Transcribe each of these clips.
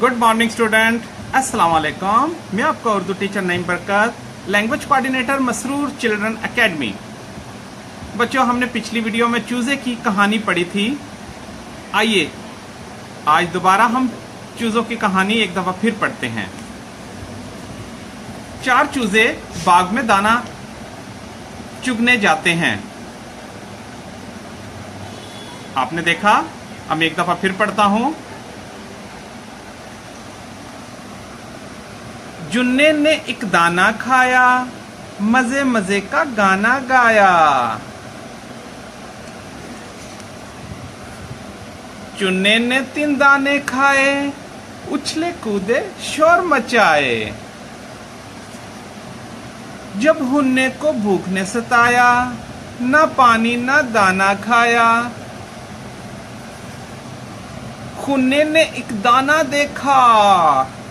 Good morning student, अस्सलाम वालेकुम। मैं आपका उर्दू टीचर नईम बरकत, language coordinator Masroor children academy. बच्चों, हमने पिछली वीडियो में चूजे की कहानी पढ़ी थी। आइए आज दोबारा हम चूजों की कहानी एक दफा फिर पढ़ते हैं। 4 चूजे बाग में दाना चुगने जाते हैं। आपने देखा, अब एक दफा फिर पढ़ता हूं। जुन्ने ने एक दाना खाया, मजे मजे का गाना गाया। चुन्ने ने 3 दाने खाए, उछले कूदे शोर मचाए। जब हुन्ने को भूख ने सताया, ना पानी ना दाना खाया। खुन्ने ने एक दाना देखा,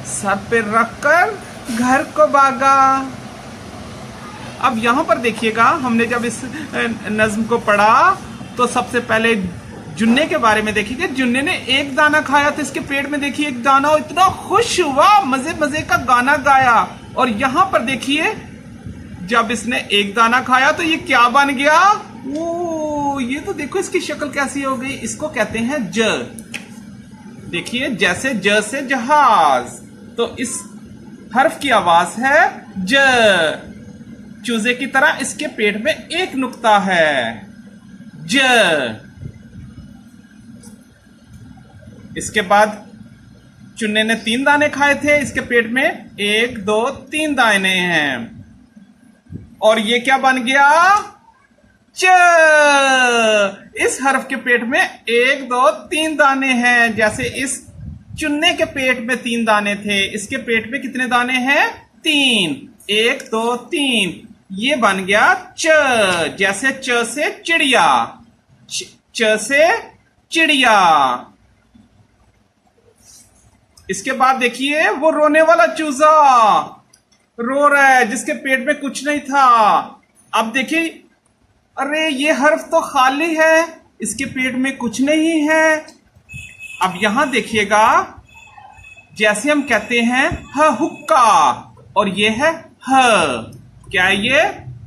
सर पे रखकर घर को भागा। अब यहां पर देखिएगा, हमने जब इस नज्म को पढ़ा तो सबसे पहले जुन्ने के बारे में देखिए। जुन्ने ने एक दाना खाया तो इसके पेट में देखिए एक दाना, और इतना खुश हुआ, मजे मजे का गाना गाया। और यहां पर देखिए, जब इसने एक दाना खाया तो ये क्या बन गया? ओ, ये तो देखो इसकी शक्ल कैसी हो गई। इसको कहते हैं ज। देखिए, जैसे ज से जहाज, तो इस हर्फ की आवाज है ज। चूजे की तरह इसके पेट में एक नुक्ता है, ज। इसके बाद चुन्ने ने 3 दाने खाए थे, इसके पेट में 1 2 3 दाने हैं। और ये क्या बन गया? च। इस हर्फ के पेट में 1 2 3 दाने हैं। जैसे इस चुन्ने के पेट में 3 दाने थे, इसके पेट में कितने दाने हैं? 3। 1 2 3। ये बन गया च। जैसे च से चिड़िया, च से चिड़िया। इसके बाद देखिए, वो रोने वाला चूजा रो रहा है, जिसके पेट में कुछ नहीं था। अब देखिए, अरे ये हर्फ तो खाली है, इसके पेट में कुछ नहीं है। अब यहां देखिएगा, जैसे हम कहते हैं ह हुक्का, और ये है ह। क्या है ये?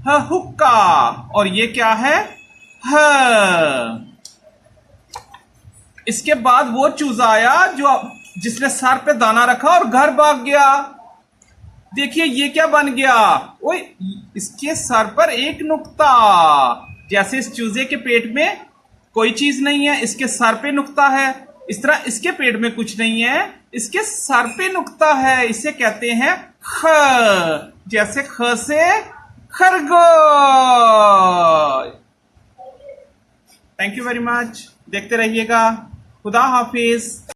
ह हुक्का। और ये क्या है? ह। इसके बाद वो चूजा आया जिसने सर पे दाना रखा और घर भाग गया। देखिए ये क्या बन गया? ओए, इसके सर पर एक नुक्ता। जैसे इस चूजे के पेट में कोई चीज नहीं है, इसके सर पे नुक्ता है। इस तरह इसके पेट में कुछ नहीं है, इसके सर पे नुक्ता है। इसे कहते हैं ख। जैसे ख से खरगोश। Thank you very much. देखते रहिएगा। खुदा हाफिज।